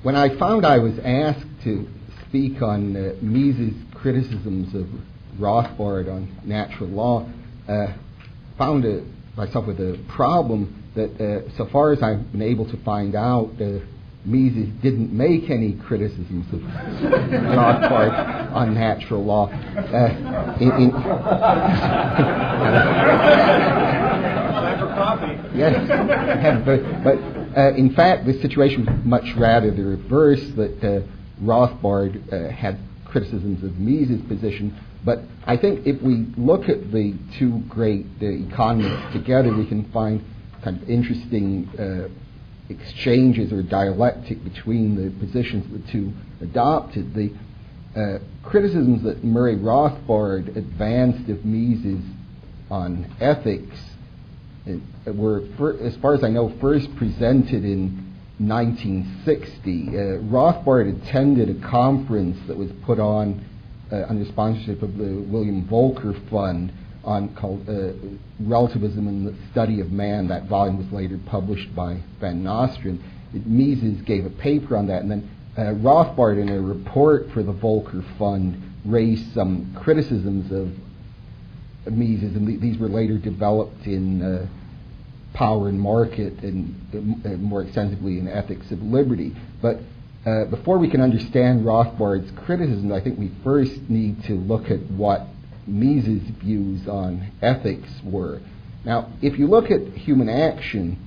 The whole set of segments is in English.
when I found I was asked to speak on Mises' criticisms of Rothbard on natural law, found myself with a problem that, so far as I've been able to find out, Mises didn't make any criticisms of Rothbard on natural law. Yes, but in fact, the situation was much rather the reverse, that Rothbard had criticisms of Mises' position. But I think if we look at the two great economists together, we can find kind of interesting exchanges or dialectic between the positions the two adopted. The criticisms that Murray Rothbard advanced of Mises on ethics were, as far as I know, first presented in 1960. Rothbard attended a conference that was put on under sponsorship of the William Volcker Fund called Relativism and the Study of Man. That volume was later published by Van Nostrand. Mises gave a paper on that, and then Rothbard, in a report for the Volcker Fund, raised some criticisms of Mises, and these were later developed in Power and Market and more extensively in Ethics of Liberty. But before we can understand Rothbard's criticism, I think we first need to look at what Mises' views on ethics were. Now, if you look at human action,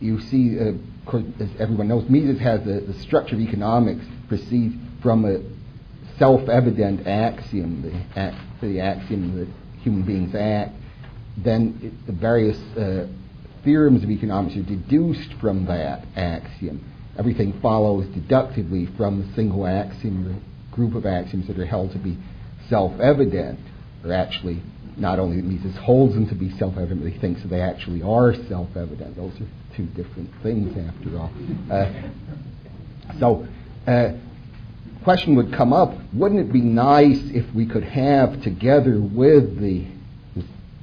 you see, of course, as everyone knows, Mises has the structure of economics proceeds from a self-evident axiom, the axiom that human beings act. Then the various theorems of economics are deduced from that axiom. Everything follows deductively from a single axiom or group of axioms that are held to be self-evident, or actually not only that Mises holds them to be self-evident, but he thinks that they actually are self-evident. Those are two different things, after all. So question would come up, wouldn't it be nice if we could have, together with the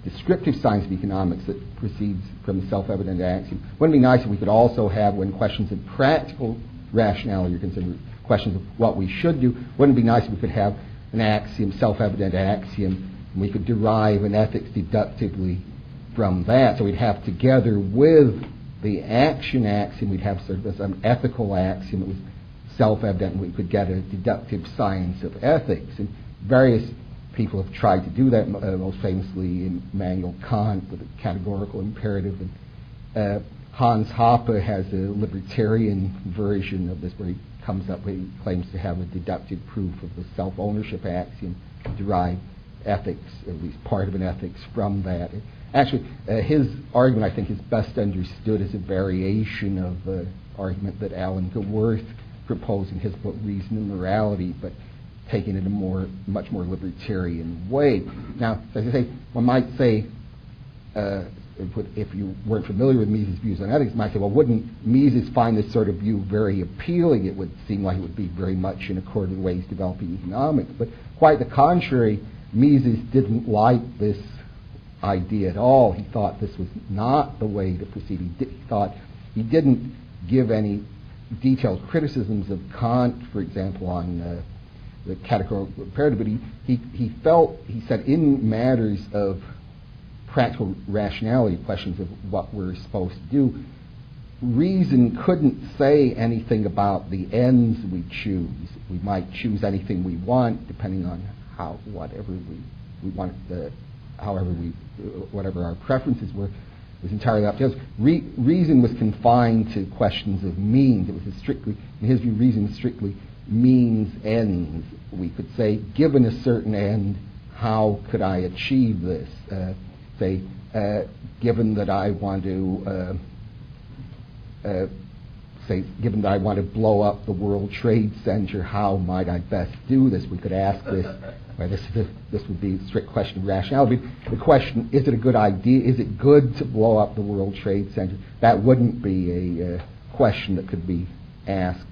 descriptive science of economics that proceeds from the self-evident axiom, wouldn't it be nice if we could also have, when questions of practical rationality are considered, questions of what we should do, wouldn't it be nice if we could have an axiom, self-evident axiom, and we could derive an ethics deductively from that? So we'd have, together with the action axiom, we'd have sort of some ethical axiom that was self-evident, and we could get a deductive science of ethics. And various people have tried to do that, most famously Immanuel Kant with a categorical imperative. And Hans Hoppe has a libertarian version of this where he comes up, he claims to have a deductive proof of the self-ownership axiom, derive ethics, at least part of an ethics, from that. Actually, his argument, I think, is best understood as a variation of the argument that Alan Gaworth proposed in his book Reason and Morality, but taking it a much more libertarian way. Now, as I say, one might say, if you weren't familiar with Mises' views on ethics, you might say, well, wouldn't Mises find this sort of view very appealing? It would seem like it would be very much in accord with the way he's developing economics. But quite the contrary, Mises didn't like this idea at all. He thought this was not the way to proceed. He didn't give any detailed criticisms of Kant, for example, on the categorical imperative, but he said in matters of practical rationality, questions of what we're supposed to do, reason couldn't say anything about the ends we choose. We might choose anything we want, depending on whatever our preferences were. It was entirely up to us. Reason was confined to questions of means. It was in his view, reason was strictly means ends. We could say, given a certain end, how could I achieve this? Given that I want to blow up the World Trade Center, how might I best do this? We could ask this. Well, this would be a strict question of rationality. The question, is it a good idea? Is it good to blow up the World Trade Center? That wouldn't be a question that could be asked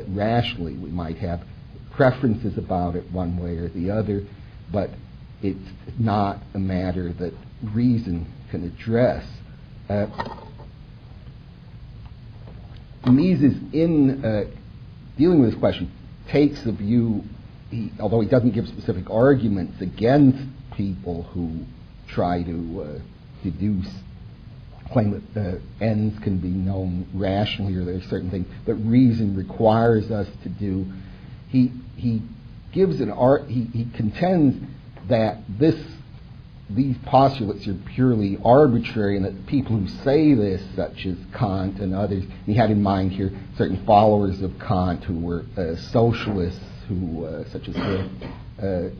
rationally. We might have preferences about it one way or the other, but it's not a matter that reason can address. Mises, in dealing with this question, takes the view, although he doesn't give specific arguments against people who try to claim that ends can be known rationally, or there are certain things that reason requires us to do. He gives he contends that these postulates are purely arbitrary, and that people who say this, such as Kant and others, he had in mind here certain followers of Kant who were socialists, who such as the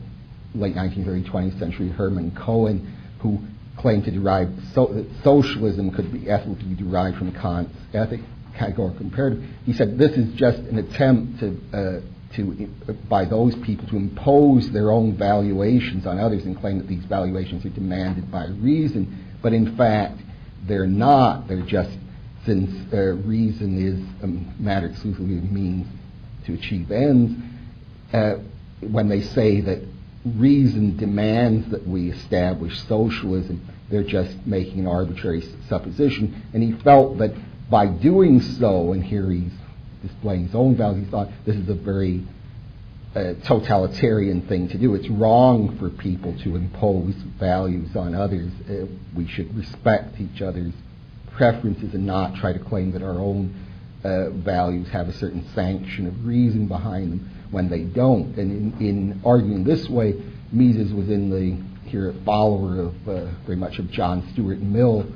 late 19th, early 20th century Hermann Cohen, who claimed to derive that socialism could be ethically derived from Kant's ethic, categorical imperative. He said this is just an attempt by those people to impose their own valuations on others and claim that these valuations are demanded by reason, but in fact they're not. They're just, since reason is a matter exclusively of means to achieve ends, when they say that reason demands that we establish socialism, they're just making an arbitrary supposition. And he felt that by doing so, and here he's displaying his own values, he thought this is a very totalitarian thing to do. It's wrong for people to impose values on others. We should respect each other's preferences and not try to claim that our own values have a certain sanction of reason behind them when they don't. And in arguing this way, Mises was here a follower of very much of John Stuart Mill,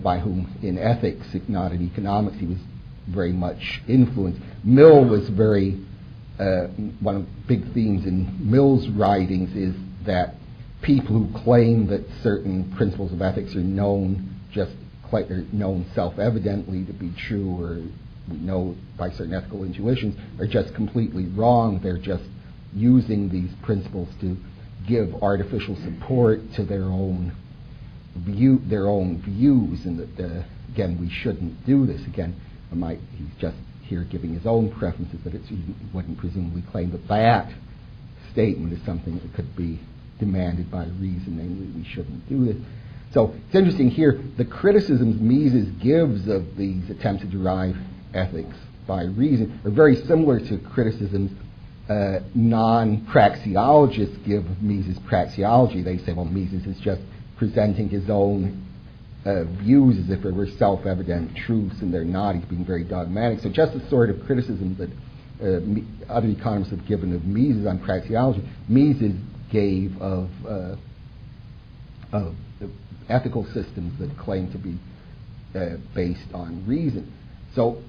by whom in ethics, if not in economics, he was very much influenced. Mill was one of the big themes in Mill's writings is that people who claim that certain principles of ethics are known self-evidently to be true, or we know by certain ethical intuitions, are just completely wrong. They're just using these principles to give artificial support to their own views, and that again we shouldn't do this. Again, he's just here giving his own preferences, but he wouldn't presumably claim that statement is something that could be demanded by reason, namely we shouldn't do this. So it's interesting here, the criticisms Mises gives of these attempts to derive ethics by reason are very similar to criticisms non-praxeologists give of Mises' praxeology. They say, well, Mises is just presenting his own views as if they were self-evident truths, and they're not. He's being very dogmatic. So just the sort of criticism that other economists have given of Mises on praxeology, Mises gave of ethical systems that claim to be based on reason. So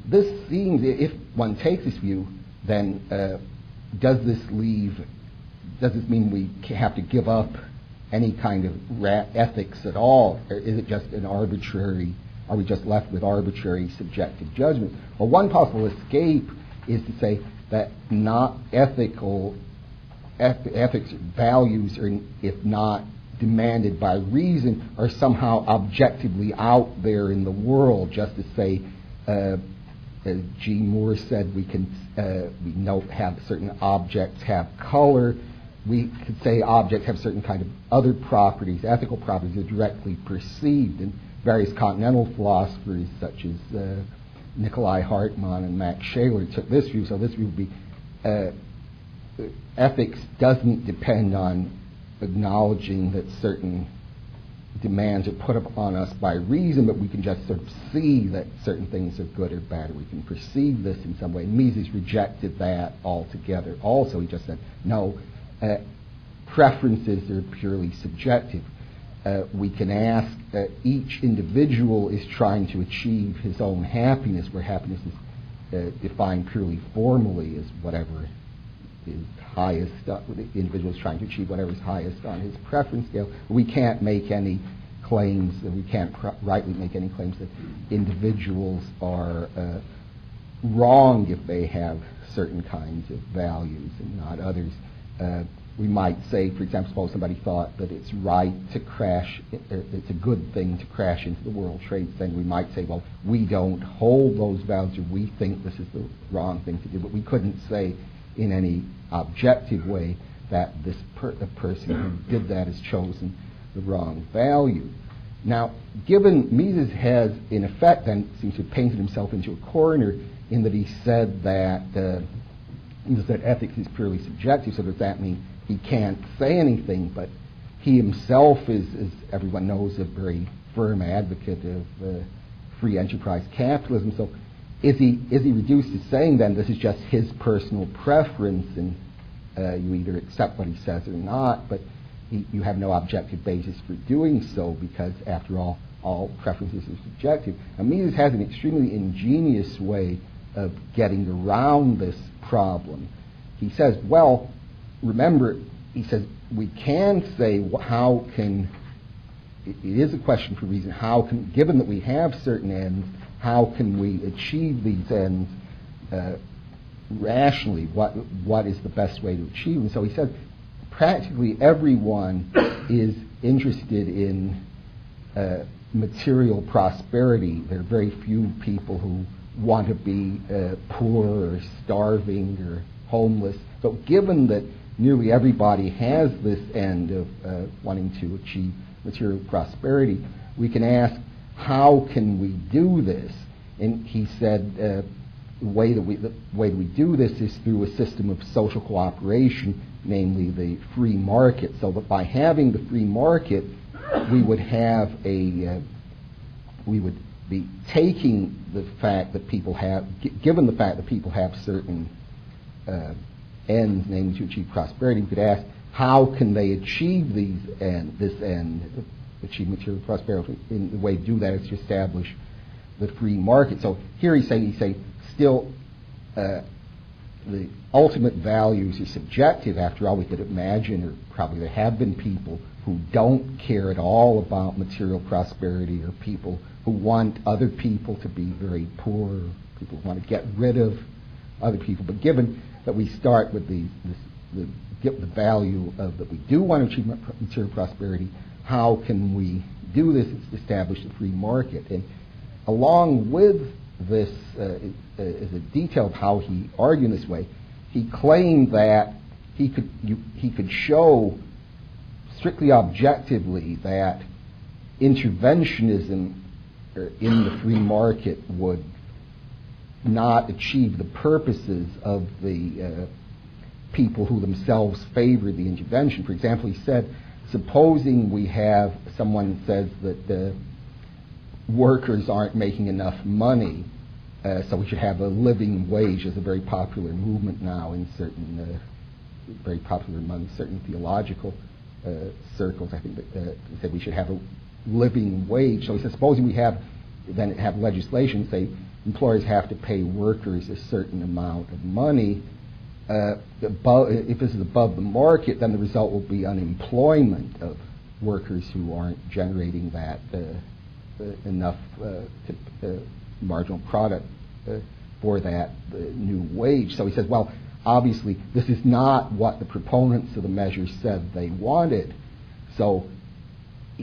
this seems, if one takes this view, then does this mean we have to give up any kind of ethics at all? Or is it just are we just left with arbitrary subjective judgment? Well, one possible escape is to say that not ethics values are, if not demanded by reason, are somehow objectively out there in the world. Just to say, as G. Moore said, we have certain objects have color. We could say objects have certain kind of other properties, ethical properties, that are directly perceived. And various continental philosophers, such as Nikolai Hartmann and Max Scheler, took this view. So this view would be ethics doesn't depend on acknowledging that certain demands are put upon us by reason, but we can just sort of see that certain things are good or bad, or we can perceive this in some way. Mises rejected that altogether. Also, he just said, no, preferences are purely subjective. We can ask, each individual is trying to achieve his own happiness, where happiness is defined purely formally as whatever is highest. The individual is trying to achieve whatever is highest on his preference scale. We can't make any claims, we can't rightly make any claims that individuals are wrong if they have certain kinds of values and not others. We might say, for example, suppose somebody thought that it's right to crash, it's a good thing to crash into the World Trade Center. We might say, well, we don't hold those values, or we think this is the wrong thing to do. But we couldn't say in any objective way that the person who did that has chosen the wrong value. Now, given Mises has, in effect, then seems to have painted himself into a corner in that he said that ethics is purely subjective, so does that mean he can't say anything? But he himself is, as everyone knows, a very firm advocate of free enterprise capitalism. So is he reduced to saying then this is just his personal preference and you either accept what he says or not, but you have no objective basis for doing so because, after all preferences are subjective. And Mises has an extremely ingenious way of getting around this problem. He says, well, remember, he says, we can say how can, it is a question for reason, how can, given that we have certain ends, how can we achieve these ends rationally? What is the best way to achieve them? So he said, practically everyone is interested in material prosperity. There are very few people who want to be poor or starving or homeless. So given that nearly everybody has this end of wanting to achieve material prosperity, we can ask, how can we do this? And he said the way that we do this is through a system of social cooperation, namely the free market. So that by having the free market, we would have we would be taking the fact that people have, given the fact that people have certain ends, namely to achieve prosperity, we could ask, how can they achieve this end, achieve material prosperity? In the way to do that is to establish the free market. So here he's saying still the ultimate values are subjective. After all, we could imagine, or probably there have been people who don't care at all about material prosperity, or people who want other people to be very poor, or people who want to get rid of other people. But given that we start with the value of that we do want to achieve material prosperity, how can we do this? It's establish the free market. And along with this, as a detail of how he argued in this way, he claimed that he could show strictly objectively that interventionism in the free market would not achieve the purposes of the people who themselves favor the intervention. For example, he said, supposing we have someone says that workers aren't making enough money, so we should have a living wage. Is a very popular movement now in certain, very popular among certain theological circles. I think that said we should have a living wage. So he said, supposing we have legislation say employers have to pay workers a certain amount of money. If this is above the market, then the result will be unemployment of workers who aren't generating that enough marginal product for that new wage. So he says, well, obviously this is not what the proponents of the measure said they wanted. So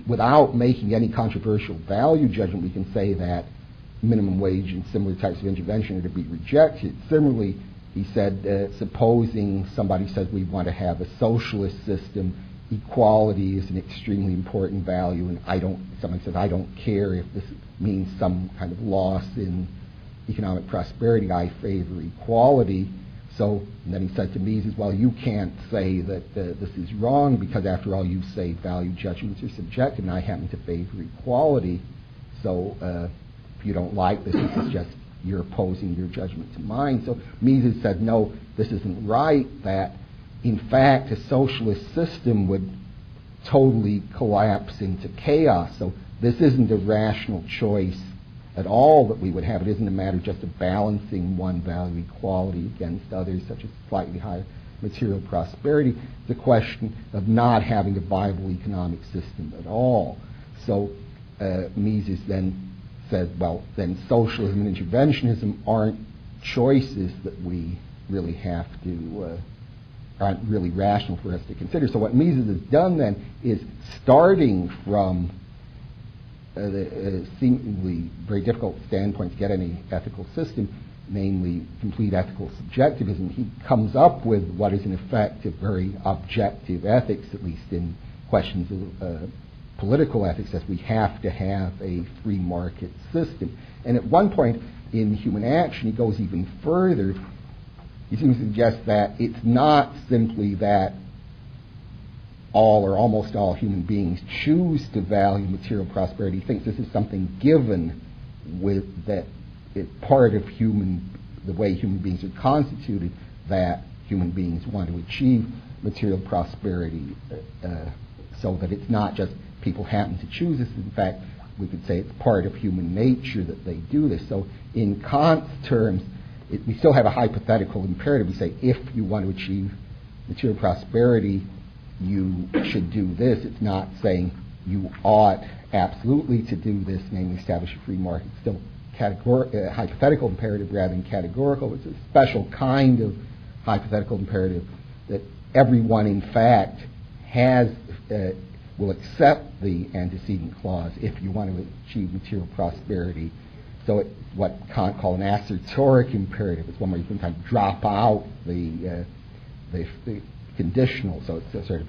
without making any controversial value judgment, we can say that minimum wage and similar types of intervention are to be rejected. Similarly, he said, supposing somebody says we want to have a socialist system, equality is an extremely important value, and someone says, I don't care if this means some kind of loss in economic prosperity, I favor equality. So, and then he said to Mises, well, you can't say that this is wrong because after all you say value judgments are subjective and I happen to favor equality. So if you don't like this, it's just you're opposing your judgment to mine. So Mises said, no, this isn't right, that in fact a socialist system would totally collapse into chaos. So this isn't a rational choice at all that we would have. It isn't a matter just of balancing one value, equality, against others, such as slightly higher material prosperity. It's a question of not having a viable economic system at all. So Mises then said, well, then socialism and interventionism aren't choices that we really have to, aren't really rational for us to consider. So what Mises has done then is, starting from the seemingly very difficult standpoint to get any ethical system, namely complete ethical subjectivism, he comes up with what is in effect a very objective ethics, at least in questions of political ethics says we have to have a free market system. And at one point in Human Action, he goes even further. He seems to suggest that it's not simply that all or almost all human beings choose to value material prosperity. He thinks this is something given with that it's part of the way human beings are constituted, that human beings want to achieve material prosperity, so that it's not just people happen to choose this. In fact, we could say it's part of human nature that they do this. So in Kant's terms, we still have a hypothetical imperative. We say if you want to achieve material prosperity, you should do this. It's not saying you ought absolutely to do this, namely establish a free market. It's still hypothetical imperative rather than categorical. It's a special kind of hypothetical imperative that everyone, in fact, will accept the antecedent clause if you want to achieve material prosperity. So it's what Kant called an assertoric imperative. It's one where you can kind of drop out the conditional. So it's sort of,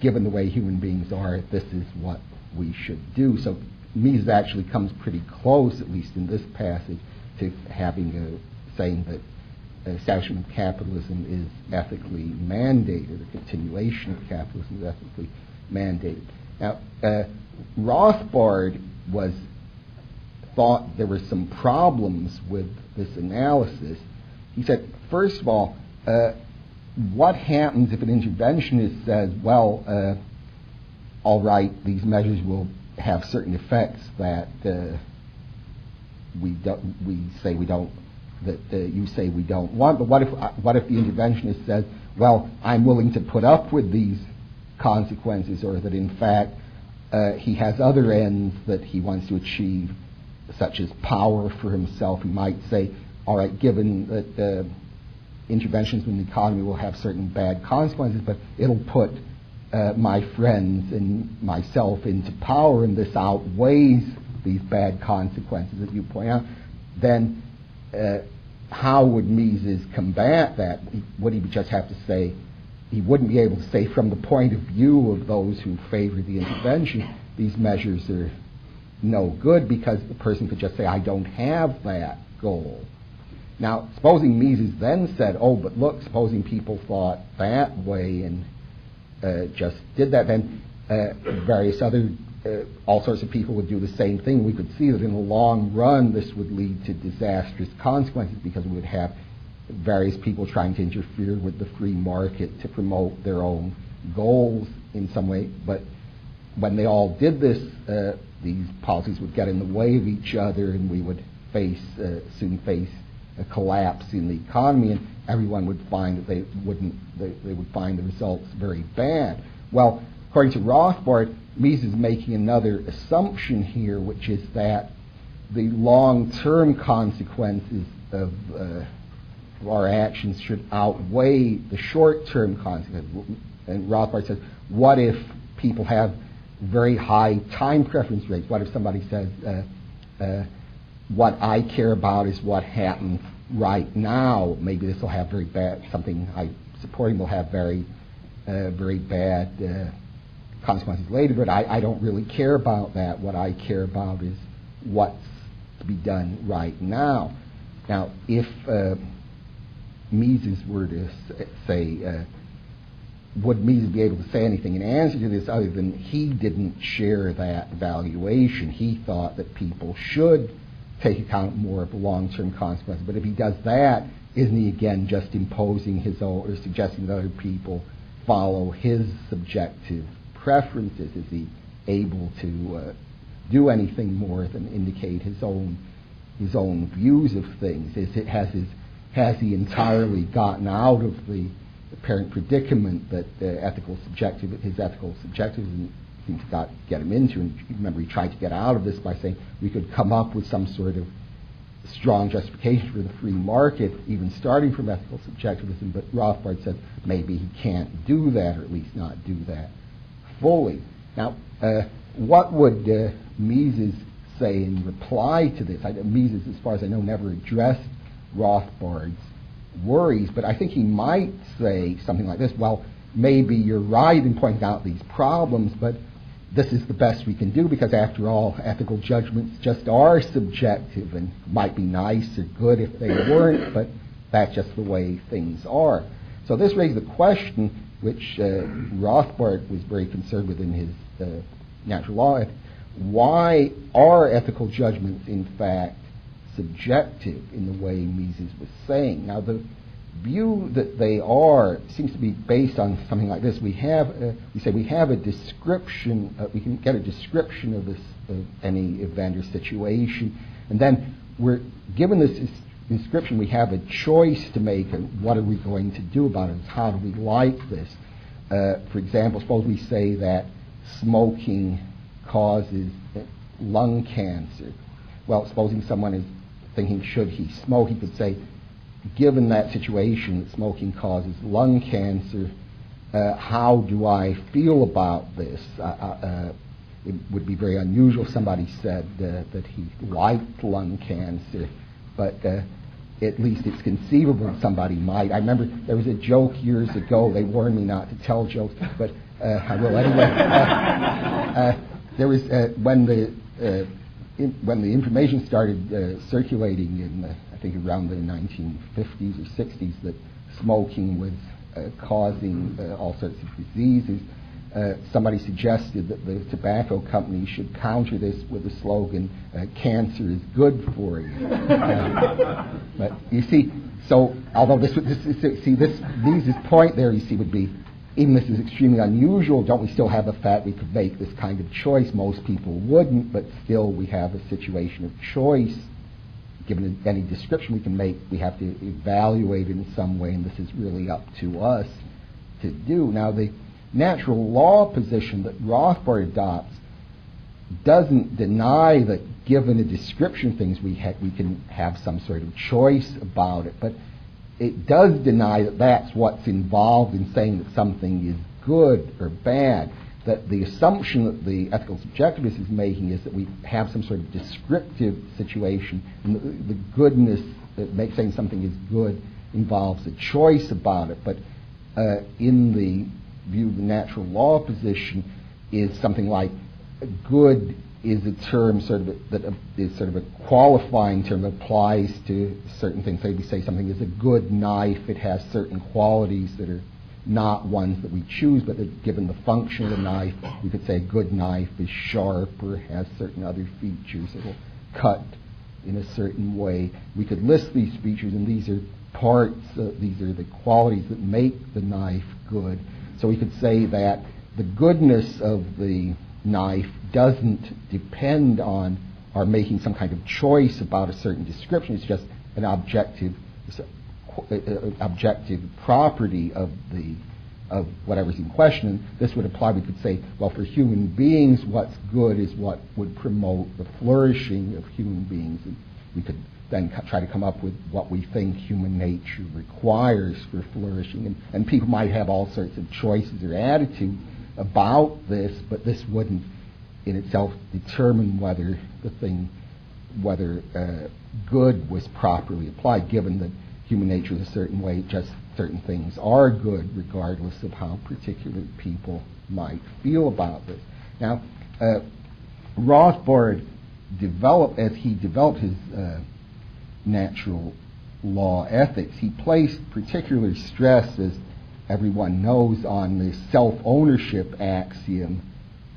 given the way human beings are, this is what we should do. So Mises actually comes pretty close, at least in this passage, to having saying that establishment of capitalism is ethically mandated, the continuation of capitalism is ethically mandated. Now, Rothbard thought there were some problems with this analysis. He said, first of all, what happens if an interventionist says, well, all right, these measures will have certain effects that you say we don't want, but what if the interventionist says, well, I'm willing to put up with these consequences, or that in fact he has other ends that he wants to achieve, such as power for himself. He might say, all right, given that interventions in the economy will have certain bad consequences, but it'll put my friends and myself into power, and this outweighs these bad consequences that you point out, then how would Mises combat that? Would he just have to say, he wouldn't be able to say from the point of view of those who favor the intervention, these measures are no good, because the person could just say, I don't have that goal. Now, supposing Mises then said, oh, but look, supposing people thought that way and just did that, then various other, all sorts of people would do the same thing. We could see that in the long run this would lead to disastrous consequences, because we would have various people trying to interfere with the free market to promote their own goals in some way. But when they all did this, these policies would get in the way of each other, and we would soon face a collapse in the economy, and everyone would find that they would find the results very bad. Well, according to Rothbard, Mises is making another assumption here, which is that the long-term consequences of our actions should outweigh the short-term consequences. And Rothbard says, what if people have very high time preference rates? What if somebody says, what I care about is what happens right now? Maybe this will have very bad, something I'm supporting will have very bad consequences later, but I don't really care about that. What I care about is what's to be done right now. Now, if Mises were to say, would Mises be able to say anything in answer to this other than he didn't share that evaluation? He thought that people should take account more of the long-term consequences. But if he does that, isn't he again just imposing his own, or suggesting that other people follow his subjective preferences? Is he able to do anything more than indicate his own views of things? Has he entirely gotten out of the apparent predicament that his ethical subjectivism seems to get him into? And remember, he tried to get out of this by saying we could come up with some sort of strong justification for the free market, even starting from ethical subjectivism. But Rothbard said maybe he can't do that, or at least not do that fully. Now, what would Mises say in reply to this? Mises, as far as I know, never addressed Rothbard's worries, but I think he might say something like this: well, maybe you're right in pointing out these problems, but this is the best we can do because, after all, ethical judgments just are subjective and might be nice or good if they weren't, but that's just the way things are. So this raised the question, which Rothbard was very concerned with in his natural law: why are ethical judgments, in fact, subjective in the way Mises was saying? Now, the view that they are seems to be based on something like this. We say we have a description. We can get a description of any event or situation, and then we're given this description. We have a choice to make. What are we going to do about it? How do we like this? For example, suppose we say that smoking causes lung cancer. Well, supposing someone is thinking, should he smoke? He could say, given that situation, that smoking causes lung cancer, how do I feel about this? It would be very unusual if somebody said that he liked lung cancer, but at least it's conceivable somebody might. I remember there was a joke years ago. They warned me not to tell jokes, but I will anyway. There was when the information started circulating in I think around the 1950s or 60s that smoking was causing all sorts of diseases. Somebody suggested that the tobacco company should counter this with the slogan, "Cancer is good for you." But you see, so although Mises' point there, you see, would be, even this is extremely unusual, don't we still have the fact we could make this kind of choice? Most people wouldn't, but still we have a situation of choice. Given any description we can make, we have to evaluate it in some way, and this is really up to us to do. Now, the natural law position that Rothbard adopts doesn't deny that, given a description of things, we can have some sort of choice about it, but it does deny that that's what's involved in saying that something is good or bad. That the assumption that the ethical subjectivist is making is that we have some sort of descriptive situation, and the goodness that makes saying something is good involves a choice about it. But in the view of the natural law position, is something like good is a term that is sort of a qualifying term that applies to certain things. Say we say something is a good knife, it has certain qualities that are not ones that we choose, but that given the function of the knife, we could say a good knife is sharp or has certain other features. It will cut in a certain way. We could list these features, and these are parts, these are the qualities that make the knife good. So we could say that the goodness of the knife doesn't depend on our making some kind of choice about a certain description. It's just an objective property of whatever's in question. And this would apply. We could say, well, for human beings, what's good is what would promote the flourishing of human beings. And we could then try to come up with what we think human nature requires for flourishing. And people might have all sorts of choices or attitudes about this, but this wouldn't in itself determine whether good was properly applied, given that human nature is a certain way, just certain things are good regardless of how particular people might feel about this. Now, Rothbard as he developed his natural law ethics, he placed particular stress, as everyone knows, on the self-ownership axiom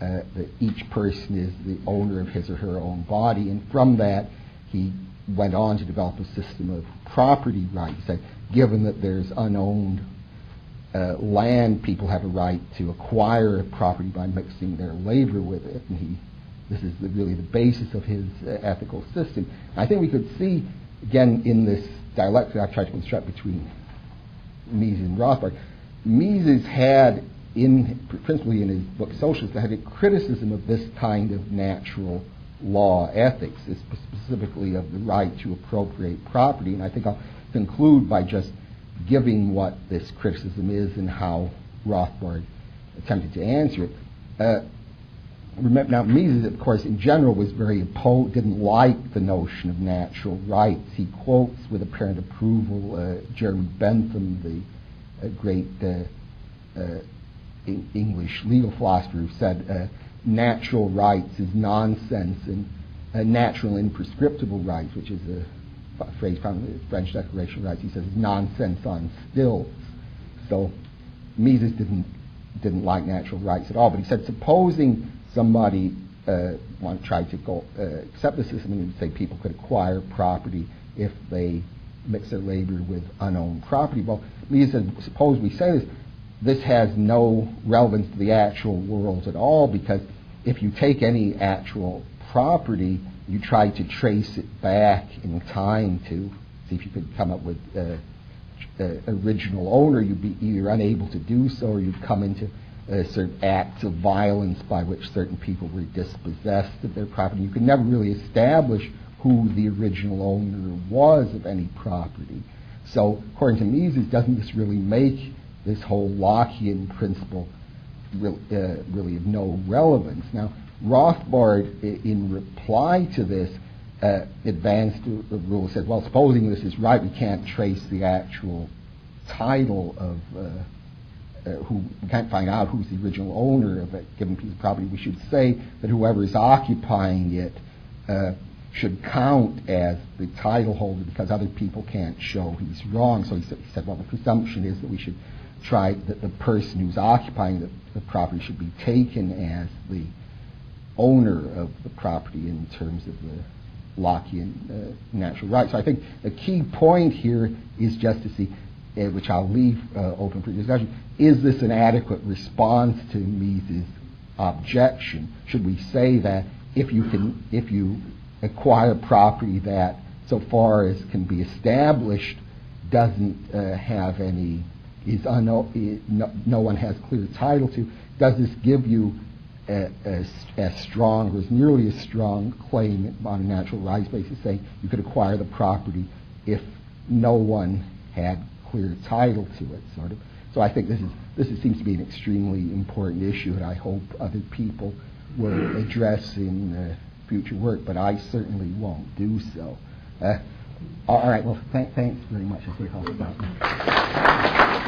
that each person is the owner of his or her own body, and from that he went on to develop a system of property rights. That given that there's unowned land, people have a right to acquire property by mixing their labor with it, and this is really the basis of his ethical system. I think we could see, again, in this dialectic I've tried to construct between Mises and Rothbard, Mises had, principally in his book Socialist, had a criticism of this kind of natural law ethics, specifically of the right to appropriate property. And I think I'll conclude by just giving what this criticism is and how Rothbard attempted to answer it. Remember, now, Mises, of course, in general was very opposed, didn't like the notion of natural rights. He quotes with apparent approval Jeremy Bentham, the great English legal philosopher, who said natural rights is nonsense and natural and prescriptible rights, which is a phrase found in the French Declaration of Rights, he says is nonsense on stilts. So Mises didn't like natural rights at all, but he said supposing somebody tried to accept the system, and he would say people could acquire property if they mix their labor with unowned property. Well, Mises said, suppose we say this has no relevance to the actual world at all, because if you take any actual property, you try to trace it back in time to see if you could come up with original owner, you'd be either unable to do so, or you'd come into certain acts of violence by which certain people were dispossessed of their property. You could never really establish who the original owner was of any property. So, according to Mises, doesn't this really make this whole Lockean principle really of no relevance? Now, Rothbard, in reply to this, advanced a rule, said, well, supposing this is right, we can't trace the actual title of who, we can't find out who's the original owner of a given piece of property. We should say that whoever is occupying it should count as the title holder because other people can't show he's wrong. So he said, well, the presumption is that we should try that the person who's occupying the property should be taken as the owner of the property in terms of the Lockean natural rights. So I think the key point here is just to see, which I'll leave open for discussion, is this an adequate response to Mises' objection? Should we say that if you acquire property that, so far as can be established, doesn't have any, no one has clear title to, does this give you as strong, or as nearly as strong claim on a natural rights basis, saying you could acquire the property if no one had clear title to it, sort of. So I think this seems to be an extremely important issue, and I hope other people will address in future work, but I certainly won't do so. All right, well, thanks very much. I think I'll stop now.